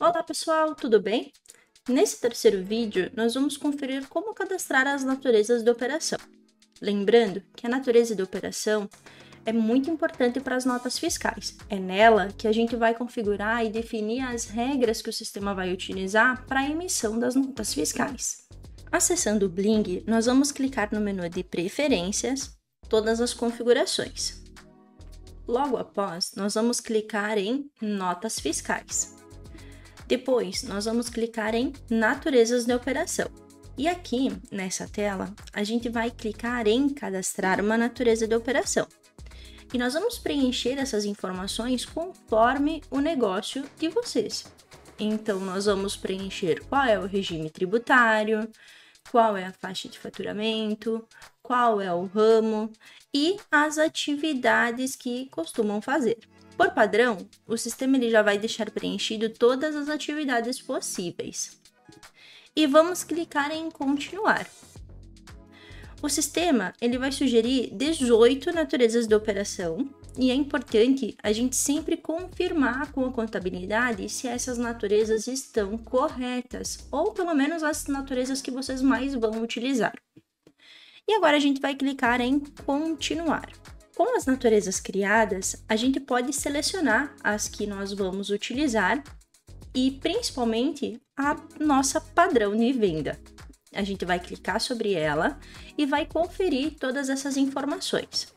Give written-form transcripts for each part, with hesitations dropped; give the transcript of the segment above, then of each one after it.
Olá pessoal, tudo bem? Nesse terceiro vídeo, nós vamos conferir como cadastrar as naturezas de operação. Lembrando que a natureza de operação é muito importante para as notas fiscais. É nela que a gente vai configurar e definir as regras que o sistema vai utilizar para a emissão das notas fiscais. Acessando o Bling, nós vamos clicar no menu de Preferências, Todas as configurações. Logo após, nós vamos clicar em Notas fiscais. Depois, nós vamos clicar em Naturezas de operação. E aqui, nessa tela, a gente vai clicar em Cadastrar uma natureza de operação. E nós vamos preencher essas informações conforme o negócio de vocês. Então, nós vamos preencher qual é o regime tributário, qual é a faixa de faturamento, qual é o ramo e as atividades que costumam fazer. Por padrão, o sistema ele já vai deixar preenchido todas as atividades possíveis. E vamos clicar em Continuar. O sistema ele vai sugerir 18 naturezas de operação e é importante a gente sempre confirmar com a contabilidade se essas naturezas estão corretas ou pelo menos as naturezas que vocês mais vão utilizar. E agora a gente vai clicar em Continuar. Com as naturezas criadas, a gente pode selecionar as que nós vamos utilizar e principalmente a nossa padrão de venda. A gente vai clicar sobre ela e vai conferir todas essas informações.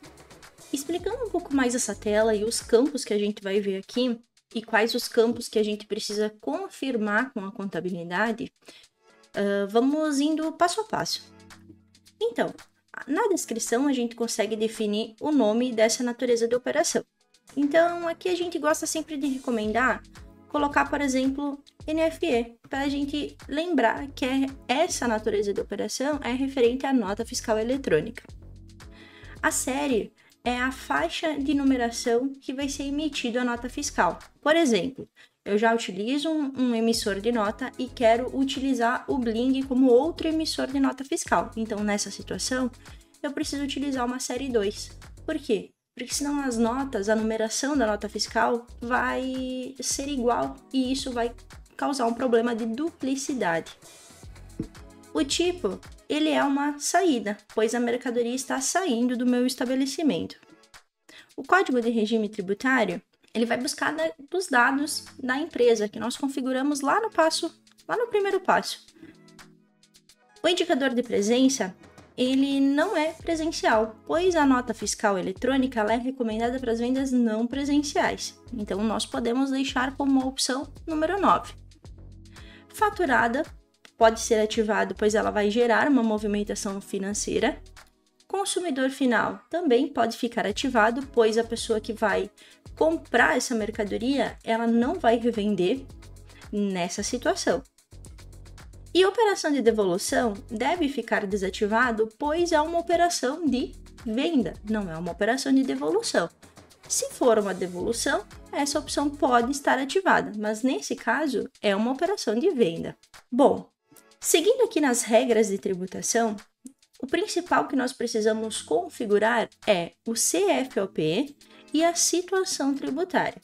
Explicando um pouco mais essa tela e os campos que a gente vai ver aqui e quais os campos que a gente precisa confirmar com a contabilidade, vamos indo passo a passo. Então, na descrição a gente consegue definir o nome dessa natureza de operação. Então, aqui a gente gosta sempre de recomendar colocar, por exemplo, NFE, para a gente lembrar que essa natureza de operação é referente à nota fiscal eletrônica. A série é a faixa de numeração que vai ser emitida a nota fiscal. Por exemplo, eu já utilizo um emissor de nota e quero utilizar o Bling como outro emissor de nota fiscal. Então, nessa situação, eu preciso utilizar uma série 2. Por quê? Porque senão as notas, a numeração da nota fiscal vai ser igual e isso vai causar um problema de duplicidade. O tipo, ele é uma saída, pois a mercadoria está saindo do meu estabelecimento. O código de regime tributário, ele vai buscar dos dados da empresa que nós configuramos lá no primeiro passo. O indicador de presença, ele não é presencial, pois a nota fiscal eletrônica ela é recomendada para as vendas não presenciais. Então, nós podemos deixar como opção número 9. Faturada pode ser ativado, pois ela vai gerar uma movimentação financeira. Consumidor final também pode ficar ativado, pois a pessoa que vai comprar essa mercadoria, ela não vai revender nessa situação. E operação de devolução deve ficar desativado, pois é uma operação de venda, não é uma operação de devolução. Se for uma devolução, essa opção pode estar ativada, mas nesse caso é uma operação de venda. Bom, seguindo aqui nas regras de tributação, o principal que nós precisamos configurar é o CFOP e a situação tributária.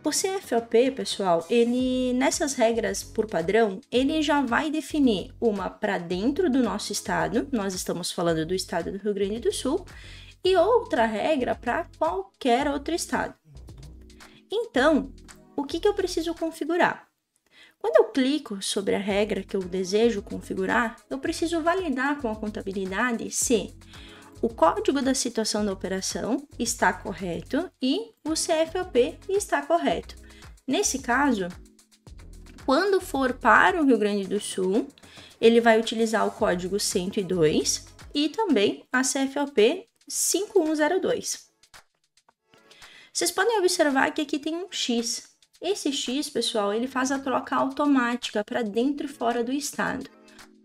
O CFOP, pessoal, ele nessas regras por padrão, ele já vai definir uma para dentro do nosso estado, nós estamos falando do estado do Rio Grande do Sul, e outra regra para qualquer outro estado. Então, o que eu preciso configurar? Quando eu clico sobre a regra que eu desejo configurar, eu preciso validar com a contabilidade se o código da situação da operação está correto e o CFOP está correto. Nesse caso, quando for para o Rio Grande do Sul, ele vai utilizar o código 102 e também a CFOP 5102. Vocês podem observar que aqui tem um X. Esse X, pessoal, ele faz a troca automática para dentro e fora do estado.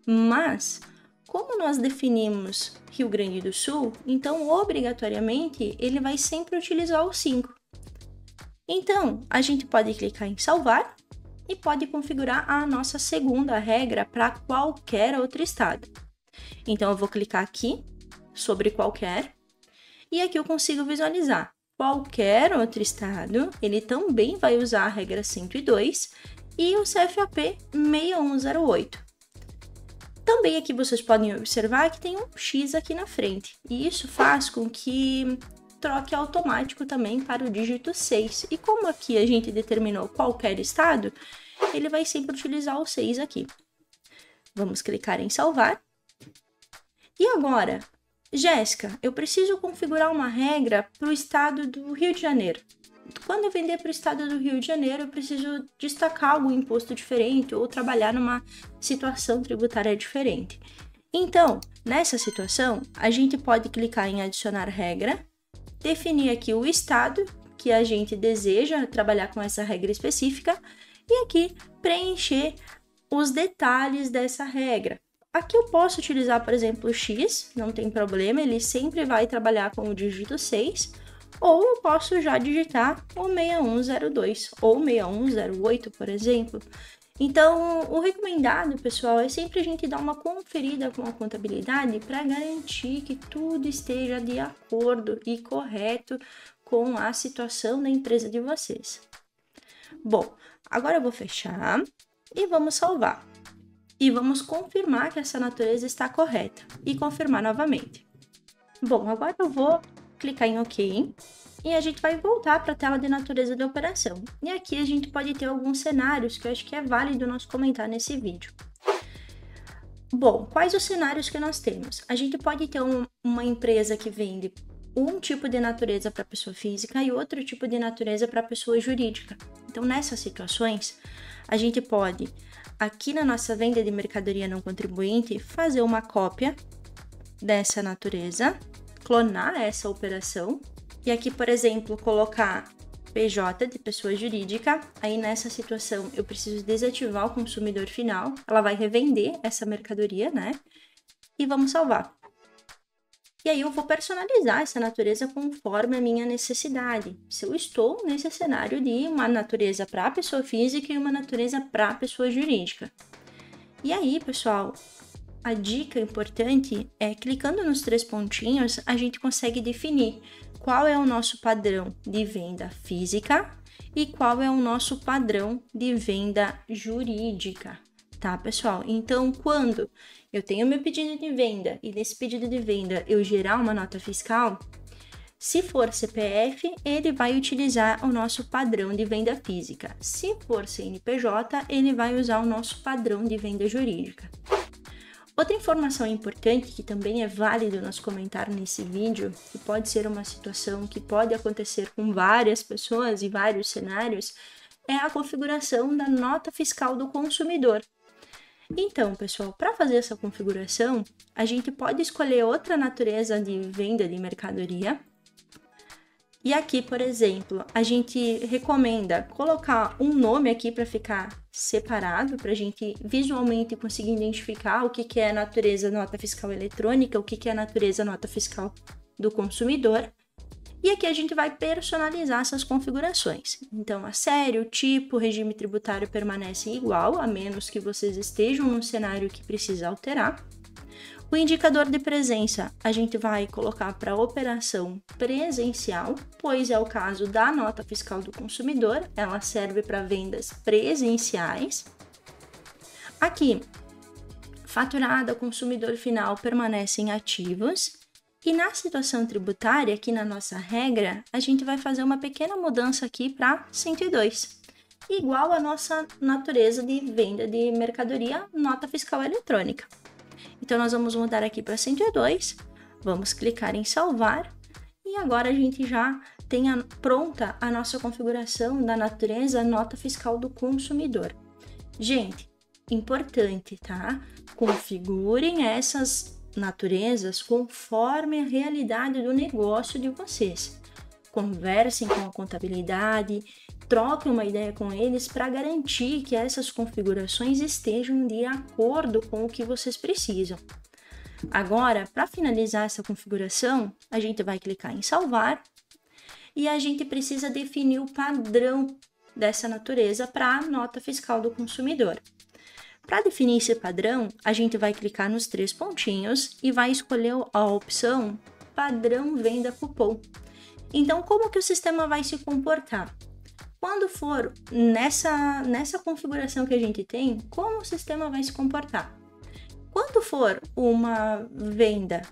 Mas como nós definimos Rio Grande do Sul, então obrigatoriamente ele vai sempre utilizar o 5. Então, a gente pode clicar em salvar e pode configurar a nossa segunda regra para qualquer outro estado. Então, eu vou clicar aqui sobre qualquer e aqui eu consigo visualizar qualquer outro estado, ele também vai usar a regra 102 e o CFAP 6108. Também aqui vocês podem observar que tem um X aqui na frente, e isso faz com que troque automático também para o dígito 6. E como aqui a gente determinou qualquer estado, ele vai sempre utilizar o 6 aqui. Vamos clicar em salvar. E agora, Jéssica, eu preciso configurar uma regra para o estado do Rio de Janeiro. Quando eu vender para o estado do Rio de Janeiro, eu preciso destacar algum imposto diferente ou trabalhar numa situação tributária diferente. Então, nessa situação, a gente pode clicar em adicionar regra, definir aqui o estado que a gente deseja trabalhar com essa regra específica e aqui preencher os detalhes dessa regra. Aqui eu posso utilizar, por exemplo, o X, não tem problema, ele sempre vai trabalhar com o dígito 6, ou eu posso já digitar o 6102 ou 6108, por exemplo. Então, o recomendado, pessoal, é sempre a gente dar uma conferida com a contabilidade para garantir que tudo esteja de acordo e correto com a situação da empresa de vocês. Bom, agora eu vou fechar e vamos salvar. E vamos confirmar que essa natureza está correta e confirmar novamente. Bom, agora eu vou clicar em OK e a gente vai voltar para a tela de natureza de operação. E aqui a gente pode ter alguns cenários que eu acho que é válido nós comentar nesse vídeo. Bom, quais os cenários que nós temos? A gente pode ter uma empresa que vende um tipo de natureza para pessoa física e outro tipo de natureza para pessoa jurídica. Então, nessas situações, a gente pode, aqui na nossa venda de mercadoria não contribuinte, fazer uma cópia dessa natureza, clonar essa operação e aqui, por exemplo, colocar PJ de pessoa jurídica. Aí nessa situação eu preciso desativar o consumidor final, ela vai revender essa mercadoria, né? E vamos salvar. E aí eu vou personalizar essa natureza conforme a minha necessidade. Se eu estou nesse cenário de uma natureza para pessoa física e uma natureza para pessoa jurídica. E aí, pessoal, a dica importante é, clicando nos 3 pontinhos, a gente consegue definir qual é o nosso padrão de venda física e qual é o nosso padrão de venda jurídica, tá, pessoal? Então, quando eu tenho meu pedido de venda e nesse pedido de venda eu gerar uma nota fiscal, se for CPF, ele vai utilizar o nosso padrão de venda física. Se for CNPJ, ele vai usar o nosso padrão de venda jurídica. Outra informação importante que também é válido nós comentar nesse vídeo, que pode ser uma situação que pode acontecer com várias pessoas e vários cenários, é a configuração da nota fiscal do consumidor. Então, pessoal, para fazer essa configuração, a gente pode escolher outra natureza de venda de mercadoria. E aqui, por exemplo, a gente recomenda colocar um nome aqui para ficar separado, para a gente visualmente conseguir identificar o que é a natureza nota fiscal eletrônica, o que é a natureza nota fiscal do consumidor. E aqui a gente vai personalizar essas configurações. Então, a série, o tipo, o regime tributário permanecem igual, a menos que vocês estejam num cenário que precisa alterar. O indicador de presença a gente vai colocar para operação presencial, pois é o caso da nota fiscal do consumidor, ela serve para vendas presenciais. Aqui, faturada, consumidor final permanecem ativos. E na situação tributária, aqui na nossa regra, a gente vai fazer uma pequena mudança aqui para 102, igual a nossa natureza de venda de mercadoria, nota fiscal eletrônica. Então, nós vamos mudar aqui para 102, vamos clicar em salvar e agora a gente já tem pronta a nossa configuração da natureza nota fiscal do consumidor. Gente, importante, tá? Configurem essas naturezas conforme a realidade do negócio de vocês. Conversem com a contabilidade, troquem uma ideia com eles para garantir que essas configurações estejam de acordo com o que vocês precisam. Agora, para finalizar essa configuração, a gente vai clicar em salvar e a gente precisa definir o padrão dessa natureza para a nota fiscal do consumidor. Para definir esse padrão, a gente vai clicar nos 3 pontinhos e vai escolher a opção padrão venda cupom. Então, como que o sistema vai se comportar? Quando for nessa configuração que a gente tem, como o sistema vai se comportar? Quando for uma venda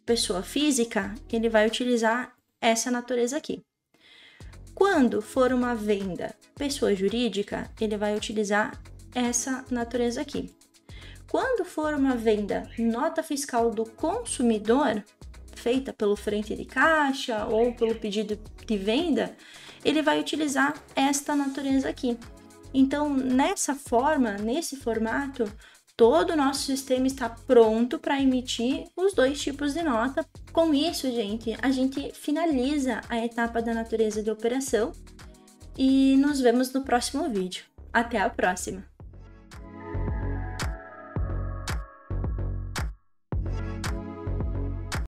pessoa física, ele vai utilizar essa natureza aqui. Quando for uma venda pessoa jurídica, ele vai utilizar essa natureza aqui. Quando for uma venda nota fiscal do consumidor, feita pelo frente de caixa ou pelo pedido de venda, ele vai utilizar esta natureza aqui. Então, nessa forma, nesse formato, todo o nosso sistema está pronto para emitir os dois tipos de nota. Com isso, gente, a gente finaliza a etapa da natureza de operação e nos vemos no próximo vídeo. Até a próxima!